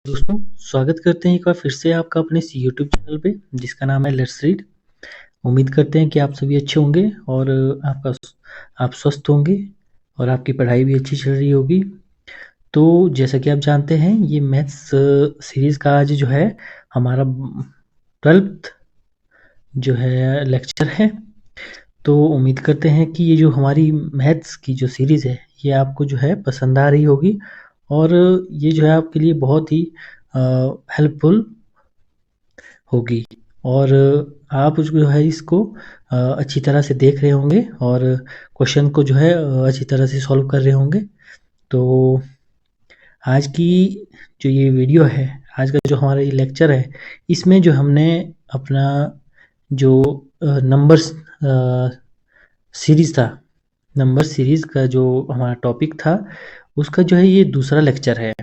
दोस्तों, स्वागत करते हैं एक बार फिर से आपका अपने इस यूट्यूब चैनल पे जिसका नाम है लेट्स रीड। उम्मीद करते हैं कि आप सभी अच्छे होंगे और आप स्वस्थ होंगे और आपकी पढ़ाई भी अच्छी चल रही होगी। तो जैसा कि आप जानते हैं ये मैथ्स सीरीज़ का आज जो है हमारा 12th जो है लेक्चर है। तो उम्मीद करते हैं कि ये जो हमारी मैथ्स की जो सीरीज़ है ये आपको जो है पसंद आ रही होगी और ये जो है आपके लिए बहुत ही हेल्पफुल होगी और आप जो है इसको अच्छी तरह से देख रहे होंगे और क्वेश्चन को जो है अच्छी तरह से सॉल्व कर रहे होंगे। तो आज की जो ये वीडियो है, आज का जो हमारा ये लेक्चर है, इसमें जो हमने अपना जो नंबर्स सीरीज़ था, नंबर सीरीज़ का जो हमारा टॉपिक था, उसका जो है ये दूसरा लेक्चर है।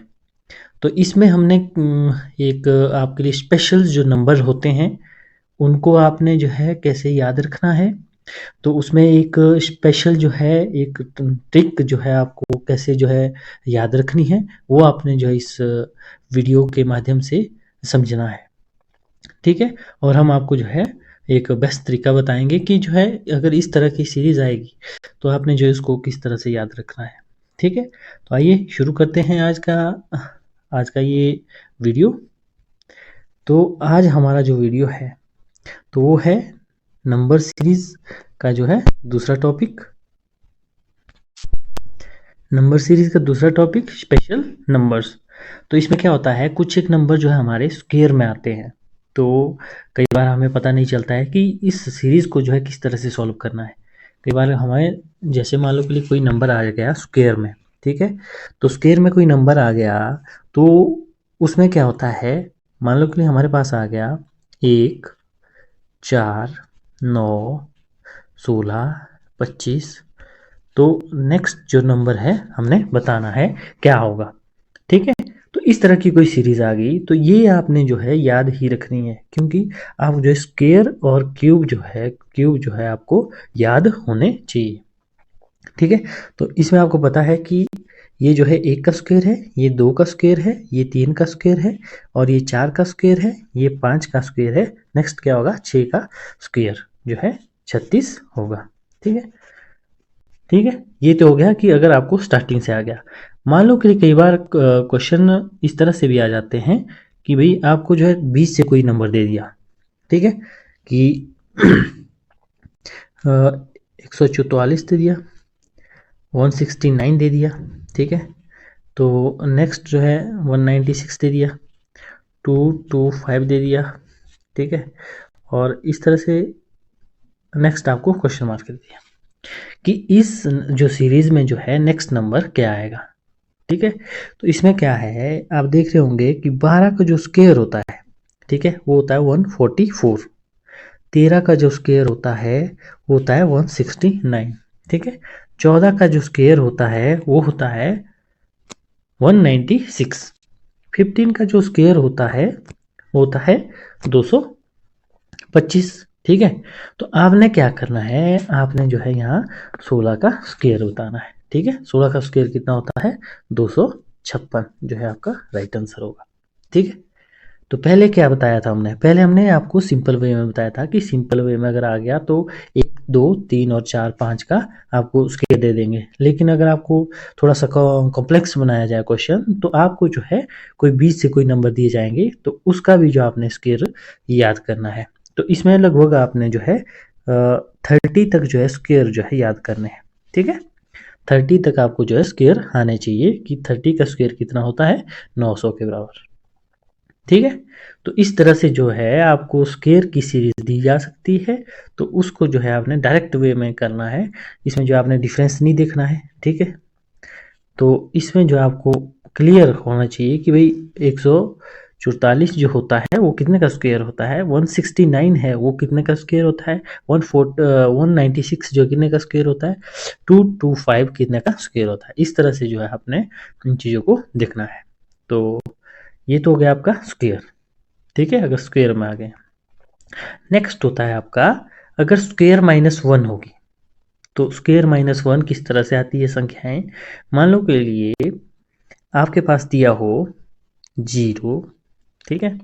तो इसमें हमने एक आपके लिए स्पेशल जो नंबर होते हैं उनको आपने जो है कैसे याद रखना है, तो उसमें एक स्पेशल जो है एक ट्रिक जो है आपको कैसे जो है याद रखनी है वो आपने जो है इस वीडियो के माध्यम से समझना है। ठीक है, और हम आपको जो है एक बेस्ट तरीका बताएंगे कि जो है अगर इस तरह की सीरीज आएगी तो आपने जो इसको किस तरह से याद रखना है। ठीक है, तो आइए शुरू करते हैं आज का ये वीडियो। तो आज हमारा जो वीडियो है तो वो है नंबर सीरीज का जो है दूसरा टॉपिक। नंबर सीरीज का दूसरा टॉपिक स्पेशल नंबर्स। तो इसमें क्या होता है, कुछ एक नंबर जो है हमारे स्क्वायर में आते हैं, तो कई बार हमें पता नहीं चलता है कि इस सीरीज को जो है किस तरह से सॉल्व करना है। कई बार हमें जैसे मान लो कि कोई नंबर आ गया स्क्वायर में, ठीक है, तो स्क्वायर में कोई नंबर आ गया तो उसमें क्या होता है, मान लो कि हमारे पास आ गया 1, 4, 9, 16, 25। तो नेक्स्ट जो नंबर है हमने बताना है क्या होगा। ठीक है, तो इस तरह की कोई सीरीज आ गई तो ये आपने जो है याद ही रखनी है, क्योंकि आप जो स्क्वायर और क्यूब जो है आपको याद होने चाहिए। ठीक है, तो इसमें आपको पता है कि ये जो है 1 का स्क्वायर है, ये 2 का स्क्वायर है, ये 3 का स्क्वायर है और ये 4 का स्क्वायर है, ये 5 का स्क्वायर है। नेक्स्ट क्या होगा, 6 का स्क्वायर जो है 36 होगा। ठीक है, ठीक है, ये तो हो गया कि अगर आपको स्टार्टिंग से आ गया। मान लो कि कई बार क्वेश्चन इस तरह से भी आ जाते हैं कि भाई आपको जो है 20 से कोई नंबर दे दिया, ठीक है, कि 144 दे दिया, 169 दे दिया, ठीक है, तो नेक्स्ट जो है 196 दे दिया, 225 दे दिया, ठीक है, और इस तरह से नेक्स्ट आपको क्वेश्चन मार्क कर दिया कि इस जो सीरीज में जो है नेक्स्ट नंबर क्या आएगा। ठीक है, तो इसमें क्या है, आप देख रहे होंगे कि 12 का जो स्क्वायर होता है, ठीक है, वो होता है 144। 13 का जो स्क्वायर होता है वो होता है 169। ठीक है, 14 का जो स्क्वायर होता है वो होता है 196। 15 का जो स्क्वायर होता है वो होता है 225। ठीक है, तो आपने क्या करना है, आपने जो है यहाँ 16 का स्क्वायर बताना है। ठीक है, 16 का स्क्वायर कितना होता है, 256 जो है आपका राइट आंसर होगा। ठीक है, तो पहले क्या बताया था हमने, पहले हमने आपको सिंपल वे में बताया था कि सिंपल वे में अगर आ गया तो 1, 2, 3 और 4, 5 का आपको स्क्वायर दे देंगे। लेकिन अगर आपको थोड़ा सा कॉम्प्लेक्स बनाया जाए क्वेश्चन तो आपको जो है कोई 20 से कोई नंबर दिए जाएंगे तो उसका भी जो आपने स्क्वायर याद करना है। तो इसमें लगभग आपने जो है 30 तक जो है स्क्वायर जो है याद करने हैं। ठीक है, 30 तक आपको जो है स्क्वायर आने चाहिए कि 30 का स्क्वायर कितना होता है, 900 के बराबर। ठीक है, तो इस तरह से जो है आपको स्क्वायर की सीरीज दी जा सकती है, तो उसको जो है आपने डायरेक्ट वे में करना है, इसमें जो आपने डिफरेंस नहीं देखना है। ठीक है, तो इसमें जो आपको क्लियर होना चाहिए कि भाई 144 जो होता है वो कितने का स्क्वायर होता है, 169 है वो कितने का स्क्वायर होता है, 196 जो कितने का स्क्वायर होता है, 225 कितने का स्क्वायर होता है। इस तरह से जो है आपने इन चीज़ों को देखना है। तो ये तो हो गया आपका स्क्वायर। ठीक है, अगर स्क्वायर में आ गए, नेक्स्ट होता है आपका अगर स्क्वायर -1 होगी तो स्क्वायर -1 किस तरह से आती है संख्याएं। मान लो के लिए आपके पास दिया हो 0, ठीक है,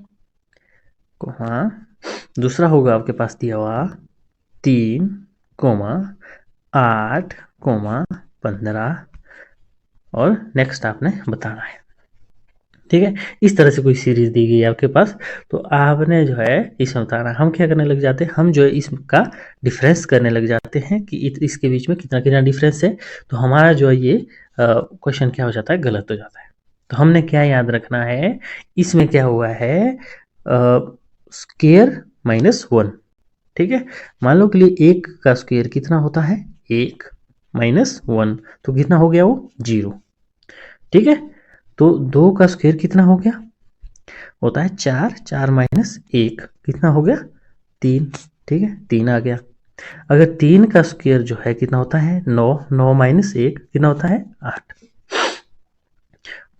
हाँ, दूसरा होगा आपके पास दिया हुआ 3, 8, 15 और नेक्स्ट आपने बताना है, ठीक है। इस तरह से कोई सीरीज दी गई है आपके पास, तो आपने जो है इसमें बताना। हम क्या करने लग जाते हैं, हम जो है इसका डिफरेंस करने लग जाते हैं कि इसके बीच में कितना कितना डिफरेंस है, तो हमारा जो है ये क्वेश्चन क्या हो जाता है, गलत हो जाता है। तो हमने क्या याद रखना है, इसमें क्या हुआ है, स्क्वायर -1, ठीक है। मान लो के लिए 1 का स्क्वायर कितना होता है, 1 -1, तो कितना हो गया वो 0, ठीक है। तो 2 का स्क्वायर कितना हो गया, होता है 4, 4 -1 कितना हो गया 3, ठीक है, 3 आ गया। अगर 3 का स्क्वायर जो है कितना होता है 9, 9 -1 कितना होता है 8।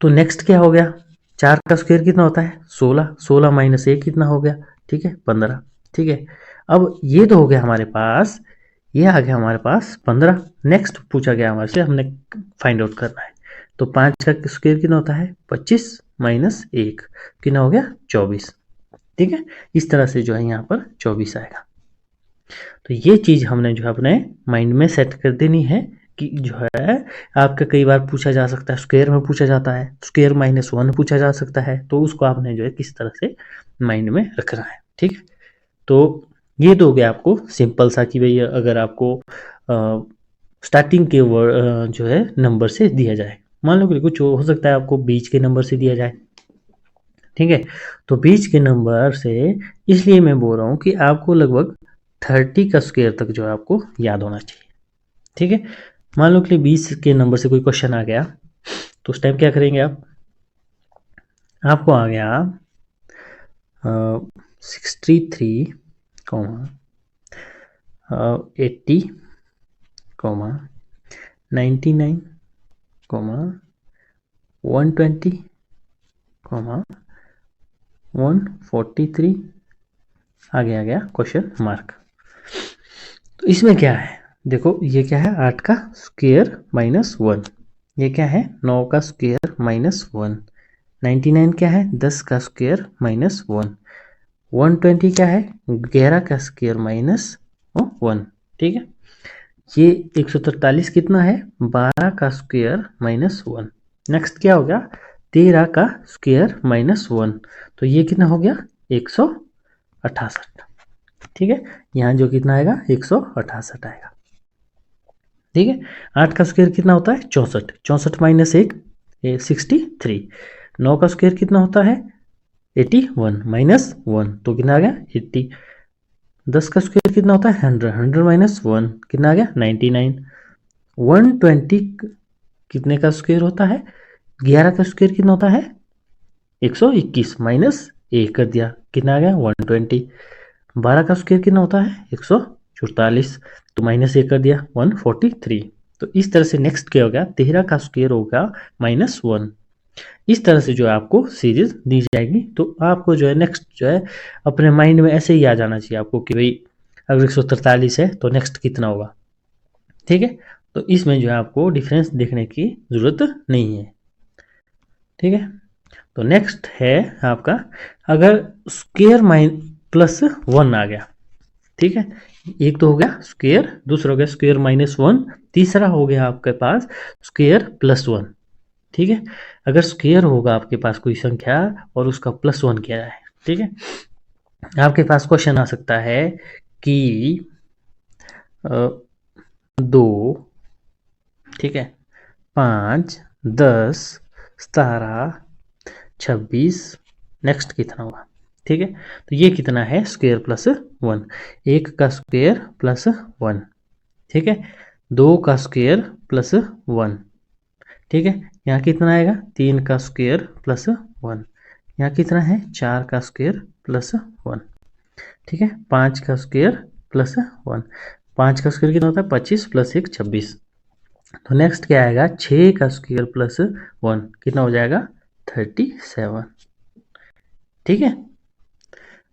तो नेक्स्ट क्या हो गया, 4 का स्क्वायर कितना होता है 16, 16 -1 कितना हो गया, ठीक है 15, ठीक है। अब ये तो हो गया हमारे पास, ये आ गया हमारे पास 15। नेक्स्ट पूछा गया हमारे से, हमने फाइंड आउट करना है। तो 5 का स्क्वायर कितना होता है 25 -1 कितना हो गया 24, ठीक है। इस तरह से जो है यहाँ पर 24 आएगा। तो ये चीज़ हमने जो है अपने माइंड में सेट कर देनी है कि जो है आपका कई बार पूछा जा सकता है, स्क्वायर में पूछा जाता है, स्क्वायर -1 पूछा जा सकता है, तो उसको आपने जो है किस तरह से माइंड में रखना है, ठीक है। तो ये तो हो गया आपको सिंपल सा कि भाई अगर आपको स्टार्टिंग के जो है नंबर से दिया जाए, मान लो कि कुछ हो सकता है आपको बीच के नंबर से दिया जाए, ठीक है। तो बीच के नंबर से इसलिए मैं बोल रहा हूँ कि आपको लगभग 30 का स्क्वायर तक जो है आपको याद होना चाहिए, ठीक है। मान लो कि 20 के नंबर से कोई क्वेश्चन आ गया, तो उस टाइम क्या करेंगे आप, आपको आ गया 63, 80, 99, 120, 143, आगे आ गया क्वेश्चन मार्क। तो इसमें क्या है, देखो ये क्या है 8 का स्क्वायर -1, ये क्या है 9 का स्क्वायर -1, 99 क्या है 10 का स्क्वायर -1, 120 क्या है 11 का स्क्वायर -1, ठीक है। ये 143 कितना है 12 का स्क्वायर -1। नेक्स्ट क्या हो गया 13 का स्क्वायर -1, तो ये कितना हो गया 168, ठीक है। यहाँ जो कितना आएगा 168 आएगा, ठीक है। 8 का स्क्वायर कितना होता है 64, 64 -1 63, 9 का स्क्वायर कितना होता है 81 -1, तो कितना आ गया 80। 10 का स्क्वायर कितना होता है 100, 100 -1 कितना आ गया 99। 120 कितने का स्क्वायर होता है 11 का स्क्वायर कितना होता है 121 -1 कर दिया कितना आ गया 120। 12 का स्क्वायर कितना होता है 144, तो -1 कर दिया 143। तो इस तरह से नेक्स्ट क्या होगा 13 का स्क्वायर होगा -1। इस तरह से जो है आपको सीरीज दी जाएगी, तो आपको जो है नेक्स्ट जो है अपने माइंड में ऐसे ही आ जाना चाहिए आपको कि भाई अगर 143 है तो नेक्स्ट कितना होगा, ठीक है। तो इसमें जो है आपको डिफरेंस देखने की ज़रूरत नहीं है, ठीक है। तो नेक्स्ट है आपका, अगर स्क्वायर +1 आ गया, ठीक है, एक तो हो गया स्क्वायर, दूसरा हो गया स्क्वायर -1, तीसरा हो गया आपके पास स्क्वायर +1, ठीक है। अगर स्क्वायर होगा आपके पास कोई संख्या और उसका +1 किया है, ठीक है, आपके पास क्वेश्चन आ सकता है कि 2, ठीक है, 5, 10, 17, 26, नेक्स्ट कितना हुआ, ठीक है। तो ये कितना है स्क्वायर +1, 1 का स्क्वायर +1, ठीक है, 2 का स्क्वायर +1, ठीक है। यहाँ कितना आएगा 3 का स्क्वायर +1, यहाँ कितना है 4 का स्क्वायर +1, ठीक है, 5 का स्क्वायर +1, 5 का स्क्वायर कितना होता है 25 + 1 26। तो नेक्स्ट क्या आएगा 6 का स्क्वायर +1 कितना हो जाएगा 37, ठीक है।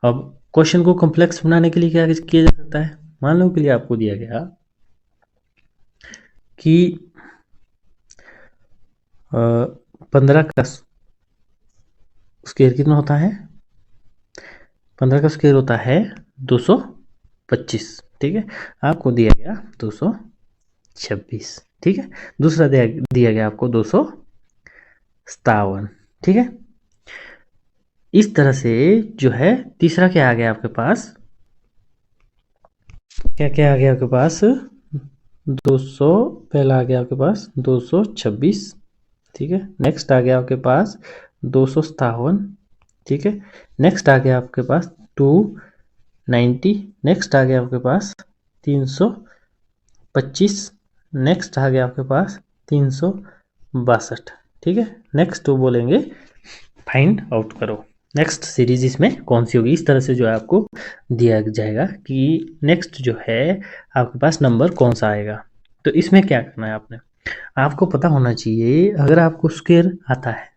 अब क्वेश्चन को कॉम्प्लेक्स बनाने के लिए क्या किया जा सकता है, मान लो के लिए आपको दिया गया कि 15 का स्क्वायर कितना होता है, 15 का स्क्वायर होता है 225, ठीक है। आपको दिया गया 226, ठीक है। दूसरा दिया गया आपको 257, ठीक है। इस तरह से जो है तीसरा क्या आ गया आपके पास, क्या क्या आ गया आपके पास, 200, पहला आ गया आपके पास 226, ठीक है। नेक्स्ट आ गया आपके पास 257, ठीक है। नेक्स्ट आ गया आपके पास 290, नेक्स्ट आ गया आपके पास 325, नेक्स्ट आ गया आपके पास 362, ठीक है। नेक्स्ट तो बोलेंगे फाइंड आउट करो नेक्स्ट सीरीज इसमें कौन सी होगी। इस तरह से जो है आपको दिया जाएगा कि नेक्स्ट जो है आपके पास नंबर कौन सा आएगा। तो इसमें क्या करना है, आपको पता होना चाहिए, अगर आपको स्क्वायर आता है,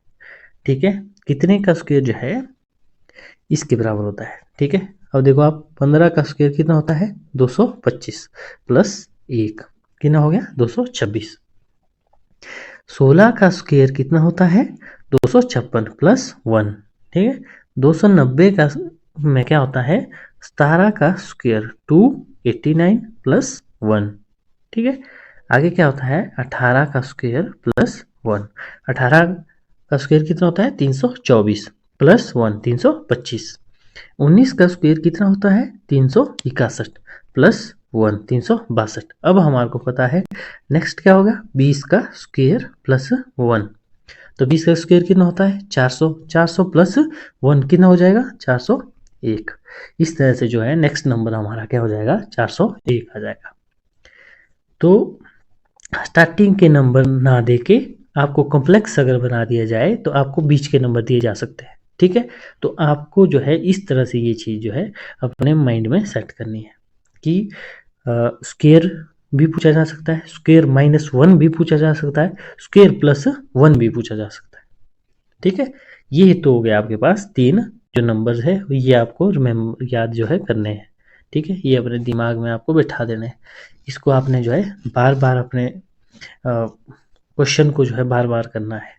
ठीक है, कितने का स्क्वायर जो है इसके बराबर होता है, ठीक है। अब देखो आप 15 का स्क्वायर कितना होता है 225 प्लस 1 कितना हो गया 226। 16 का स्क्वायर कितना होता है 256 प्लस 1, ठीक है। 290 का में क्या होता है 17 का स्क्वायर 289 प्लस 1, ठीक है। आगे क्या होता है 18 का स्क्वायर प्लस 1, 18 का स्क्वायर कितना होता है 324 प्लस 1 325। 19 का स्क्वायर कितना होता है 361 प्लस 1 362। अब हमारे को पता है नेक्स्ट क्या होगा 20 का स्क्वायर प्लस 1, तो 20 का स्क्वायर कितना होता है 400, 400 प्लस 1 कितना हो जाएगा 401। इस तरह से जो है नेक्स्ट नंबर हमारा क्या हो जाएगा 401 आ जाएगा। तो स्टार्टिंग के नंबर ना देके आपको कॉम्प्लेक्स अगर बना दिया जाए तो आपको बीच के नंबर दिए जा सकते हैं, ठीक है। तो आपको जो है इस तरह से ये चीज़ जो है अपने माइंड में सेट करनी है कि स्क्वायर भी पूछा जा सकता है, स्क्वायर -1 भी पूछा जा सकता है, स्क्वायर +1 भी पूछा जा सकता है, ठीक है। ये तो हो गया आपके पास 3 जो नंबर्स है, ये आपको याद जो है करने हैं, ठीक है। ये अपने दिमाग में आपको बैठा देना है। इसको आपने जो है बार बार अपने क्वेश्चन को जो है बार बार करना है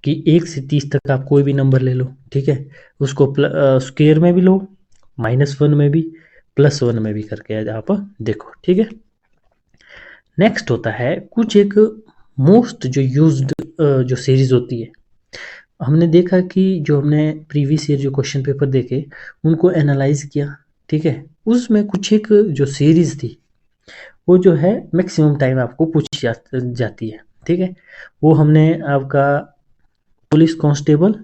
कि 1 से 30 तक आप कोई भी नंबर ले लो, ठीक है, उसको स्क्वायर में भी लो, -1 में भी, +1 में भी करके आप देखो, ठीक है। नेक्स्ट होता है कुछ एक मोस्ट जो यूज्ड जो सीरीज होती है। हमने देखा कि जो हमने प्रीवियस ईयर जो क्वेश्चन पेपर देखे उनको एनालाइज किया, ठीक है, उसमें कुछ एक जो सीरीज थी वो जो है मैक्सिमम टाइम आपको पूछी जाती है, ठीक है। वो हमने आपका पुलिस कांस्टेबल,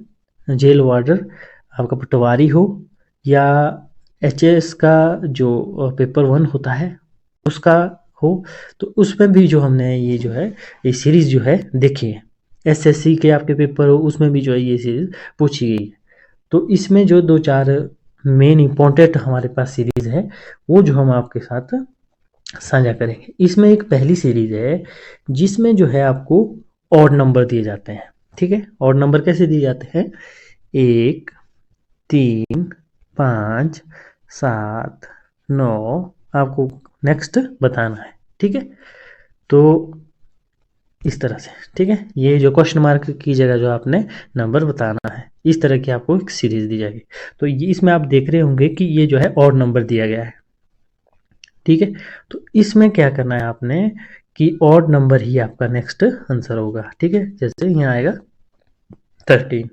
जेल वार्डर, आपका पटवारी हो या एचएस का जो पेपर 1 होता है उसका हो, तो उसमें भी जो हमने ये जो है ये सीरीज जो है देखी है। एसएससी के आपके पेपर हो उसमें भी जो है ये सीरीज पूछी गई है। तो इसमें जो 2-4 मेन इंपॉर्टेंट हमारे पास सीरीज है वो जो हम आपके साथ साझा करेंगे। इसमें एक पहली सीरीज है जिसमें जो है आपको ऑड नंबर दिए जाते हैं, ठीक है। ऑड नंबर कैसे दिए जाते हैं 1 3 5 7 9 आपको नेक्स्ट बताना है, ठीक है। तो इस तरह से, ठीक है, ये जो क्वेश्चन मार्क की जगह जो आपने नंबर बताना है, इस तरह की आपको एक सीरीज दी जाएगी। तो ये इसमें आप देख रहे होंगे कि ये जो है ऑड नंबर दिया गया है, ठीक है। तो इसमें क्या करना है आपने कि ऑड नंबर ही आपका नेक्स्ट आंसर होगा, ठीक है। जैसे यहाँ आएगा 13,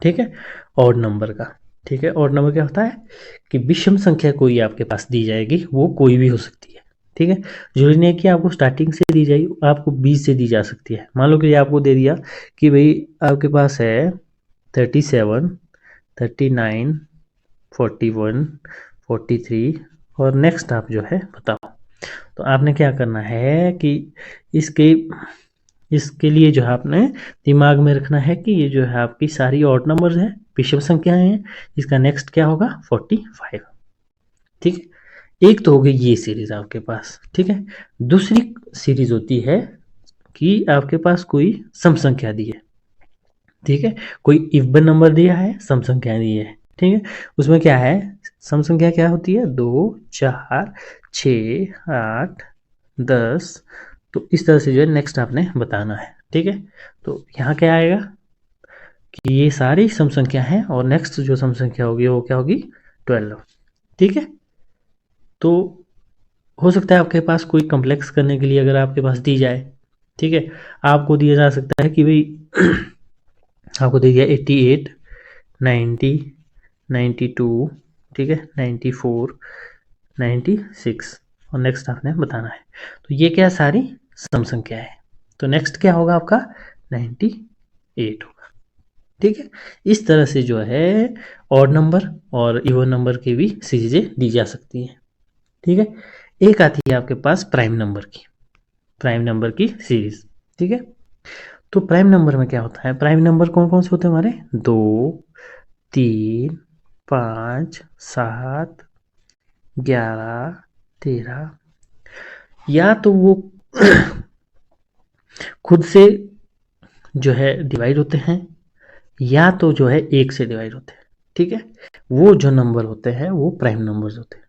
ठीक है, ऑड नंबर का, ठीक है। ऑड नंबर क्या होता है कि विषम संख्या कोई आपके पास दी जाएगी, वो कोई भी हो सकती है, ठीक है। जरूरी नहीं है कि आपको स्टार्टिंग से दी जाए, आपको 20 से दी जा सकती है। मान लो कि आपको दे दिया कि भाई आपके पास है 37 39 41 43 और नेक्स्ट आप जो है बताओ। तो आपने क्या करना है कि इसके लिए जो है आपने दिमाग में रखना है कि ये जो है आपकी सारी ऑड नंबर्स हैं, विषम संख्याएं हैं, इसका नेक्स्ट क्या होगा 45, ठीक है। एक तो हो गई ये सीरीज आपके पास, ठीक है। दूसरी सीरीज होती है कि आपके पास कोई सम संख्या दी है, ठीक है, कोई इवन नंबर दिया है, सम संख्या दी है, ठीक है। उसमें क्या है सम संख्या क्या होती है 2 4 6 8 10। तो इस तरह से जो है नेक्स्ट आपने बताना है, ठीक है। तो यहाँ क्या आएगा कि ये सारी सम संख्या हैं और नेक्स्ट जो सम संख्या होगी वो क्या होगी 12। ठीक है, तो हो सकता है आपके पास कोई कॉम्प्लेक्स करने के लिए अगर आपके पास दी जाए, ठीक है, आपको दिया जा सकता है कि भाई आपको दे दिया 88, 90, 92, ठीक है, 94, 96 और नेक्स्ट आपने बताना है। तो ये क्या सारी सम संख्या है, तो नेक्स्ट क्या होगा आपका 98 होगा। ठीक है, इस तरह से जो है ऑड नंबर और इवन नंबर की भी सीरीजें दी जा सकती हैं। ठीक है, एक आती है आपके पास प्राइम नंबर की सीरीज। ठीक है, तो प्राइम नंबर में क्या होता है, प्राइम नंबर कौन कौन से होते हैं हमारे 2, 3, 5, 7, 11, 13, या तो वो खुद से जो है डिवाइड होते हैं या तो जो है एक से डिवाइड होते हैं। ठीक है, वो जो नंबर होते हैं वो प्राइम नंबर्स होते हैं।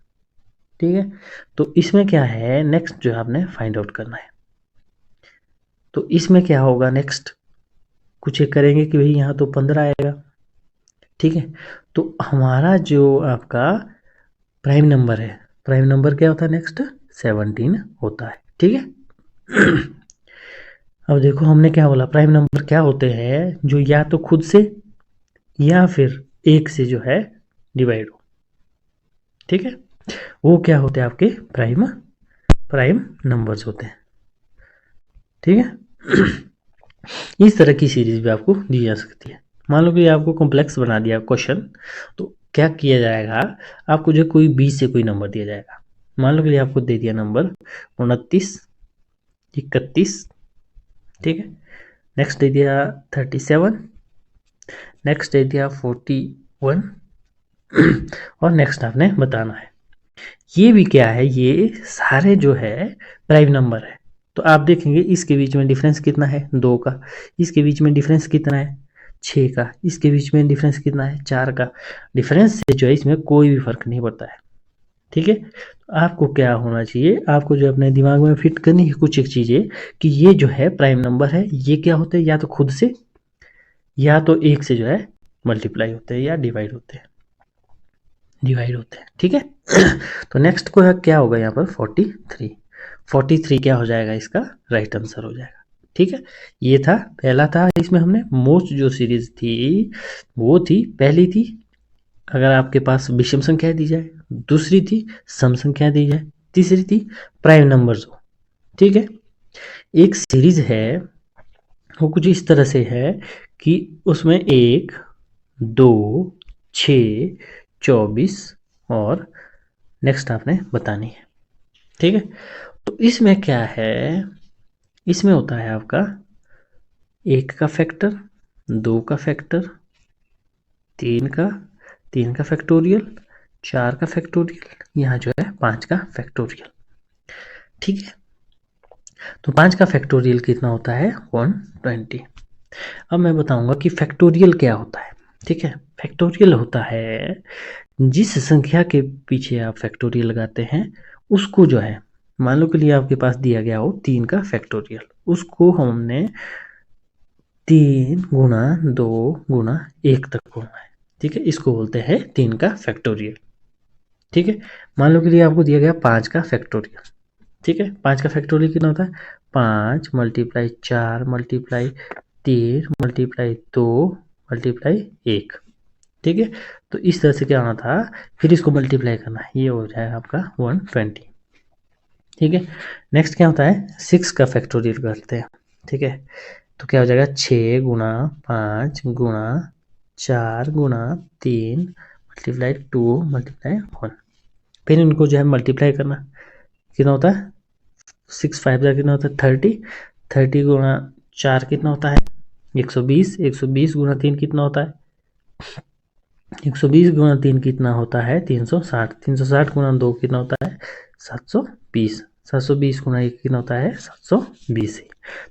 ठीक है, तो इसमें क्या है नेक्स्ट जो आपने फाइंड आउट करना है। तो इसमें क्या होगा नेक्स्ट, कुछ एक करेंगे कि भाई यहाँ तो 15 आएगा। ठीक है, तो हमारा जो आपका प्राइम नंबर है, प्राइम नंबर क्या होता है नेक्स्ट 17 होता है। ठीक है, अब देखो हमने क्या बोला, प्राइम नंबर क्या होते हैं जो या तो खुद से या फिर एक से जो है डिवाइड हो। ठीक है, वो क्या होते हैं आपके प्राइम नंबर्स होते हैं। ठीक है, इस तरह की सीरीज भी आपको दी जा सकती है। मान लो कि आपको कॉम्प्लेक्स बना दिया क्वेश्चन, तो क्या किया जाएगा, आपको जो कोई 20 से कोई नंबर दिया जाएगा। मान लो कि आपको दे दिया नंबर 29, 31, ठीक है, नेक्स्ट दे दिया 37, नेक्स्ट दे दिया 41 और नेक्स्ट आपने बताना है। ये भी क्या है, ये सारे जो है प्राइम नंबर है। तो आप देखेंगे इसके बीच में डिफरेंस कितना है 2 का, इसके बीच में डिफरेंस कितना है 6 का, इसके बीच में डिफरेंस कितना है 4 का। डिफरेंस से जो है इसमें कोई भी फर्क नहीं पड़ता है। ठीक है, तो आपको क्या होना चाहिए, आपको जो अपने दिमाग में फिट करनी है कुछ एक चीज़ें कि ये जो है प्राइम नंबर है, ये क्या होते हैं या तो खुद से या तो एक से जो है मल्टीप्लाई होते हैं या डिवाइड होते हैं। ठीक है, तो नेक्स्ट को क्या होगा यहाँ पर 43 क्या हो जाएगा, इसका राइट आंसर हो जाएगा। ठीक है, ये था पहला था, इसमें हमने मोस्ट जो सीरीज थी वो थी, पहली थी अगर आपके पास विषम संख्या दी जाए, दूसरी थी सम संख्या दी जाए, तीसरी थी प्राइम नंबर्स हो। ठीक है, एक सीरीज है वो कुछ इस तरह से है कि उसमें 1, 2, 6, 24 और नेक्स्ट आपने बतानी है। ठीक है, तो इसमें क्या है, इसमें होता है आपका 1 का फैक्टर, 2 का फैक्टर, 3 का फैक्टोरियल, 4 का फैक्टोरियल, यहाँ जो है 5 का फैक्टोरियल। ठीक है, तो 5 का फैक्टोरियल कितना होता है 120। अब मैं बताऊंगा कि फैक्टोरियल क्या होता है। ठीक है, फैक्टोरियल होता है जिस संख्या के पीछे आप फैक्टोरियल लगाते हैं उसको जो है, मान लो के लिए आपके पास दिया गया हो 3 का फैक्टोरियल, उसको हमने 3 गुना 2 गुना 1 तक होना है। ठीक है, इसको बोलते हैं 3 का फैक्टोरियल। ठीक है, मान लो के लिए आपको दिया गया 5 का फैक्टोरियल। ठीक है, 5 का फैक्टोरियल कितना होता है 5 मल्टीप्लाई 4 मल्टीप्लाई 3 मल्टीप्लाई 2 मल्टीप्लाई 1। ठीक है, तो इस तरह से क्या होना था, फिर इसको मल्टीप्लाई करना है, ये हो जाएगा आपका 120। ठीक है, नेक्स्ट क्या होता है 6 का फैक्टोरियल करते हैं। ठीक है, तो क्या हो जाएगा 6 गुना 5 गुना 4 गुना 3 मल्टीप्लाई 2 मल्टीप्लाई 1। फिर इनको जो है मल्टीप्लाई करना, कितना होता है 6 5 का कितना होता है 30 गुना 4 कितना होता है 120 गुना 3 कितना होता है 120 गुना 3 कितना होता है 360 गुना 2 कितना होता है 720 गुना 1 कितना होता है 720।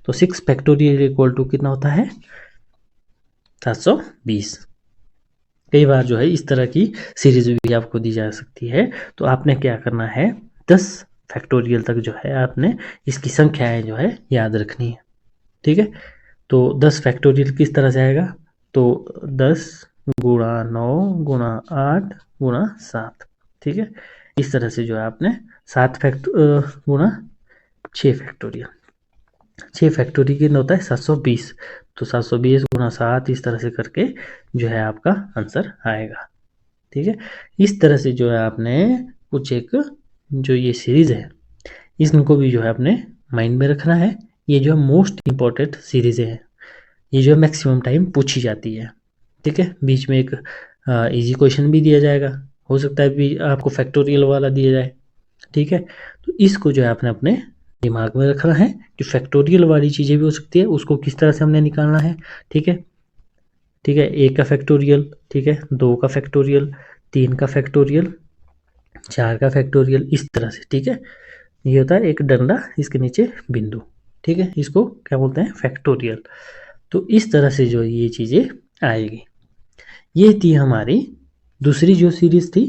तो 6 फैक्टोरियल इक्वल टू कितना होता है 720। कई बार जो है इस तरह की सीरीज भी आपको दी जा सकती है। तो आपने क्या करना है 10 फैक्टोरियल तक जो है आपने इसकी संख्याएं जो है याद रखनी है। ठीक है, तो 10 फैक्टोरियल किस तरह से आएगा, तो 10 गुणा 9 गुणा 8 गुणा 7, ठीक है। इस तरह से जो है आपने 7 गुणा 6 फैक्टोरियल, 6 फैक्टोरियल कितना होता है 720, तो 720 गुणा 7 इस तरह से करके जो है आपका आंसर आएगा, ठीक है। इस तरह से जो है आपने कुछ एक जो ये सीरीज है इनको भी जो है आपने माइंड में रखना है। ये जो मोस्ट इम्पॉर्टेंट सीरीजें हैं, ये जो मैक्सिमम टाइम पूछी जाती है, ठीक है। बीच में एक इजी क्वेश्चन भी दिया जाएगा, हो सकता है भी आपको फैक्टोरियल वाला दिया जाए, ठीक है। तो इसको जो है आपने अपने दिमाग में रखना है कि फैक्टोरियल वाली चीज़ें भी हो सकती है, उसको किस तरह से हमने निकालना है, ठीक है। ठीक है, 1 का फैक्टोरियल, ठीक है, 2 का फैक्टोरियल, 3 का फैक्टोरियल, 4 का फैक्टोरियल, इस तरह से, ठीक है। ये होता है एक डंडा, इसके नीचे बिंदु, ठीक है, इसको क्या बोलते हैं फैक्टोरियल। तो इस तरह से जो ये चीज़ें आएगी। ये थी हमारी दूसरी जो सीरीज थी,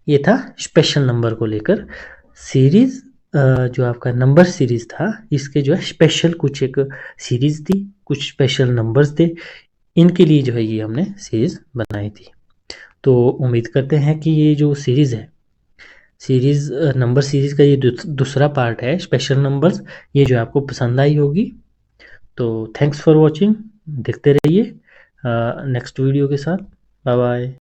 ये था स्पेशल नंबर को लेकर सीरीज। जो आपका नंबर सीरीज था, इसके जो है स्पेशल कुछ एक सीरीज थी, कुछ स्पेशल नंबर्स थे, इनके लिए जो है ये हमने सीरीज बनाई थी। तो उम्मीद करते हैं कि ये जो सीरीज है, सीरीज नंबर सीरीज का ये दूसरा पार्ट है स्पेशल नंबर्स, ये जो आपको पसंद आई होगी। तो थैंक्स फॉर वॉचिंग, देखते रहिए नेक्स्ट वीडियो के साथ। Bye bye.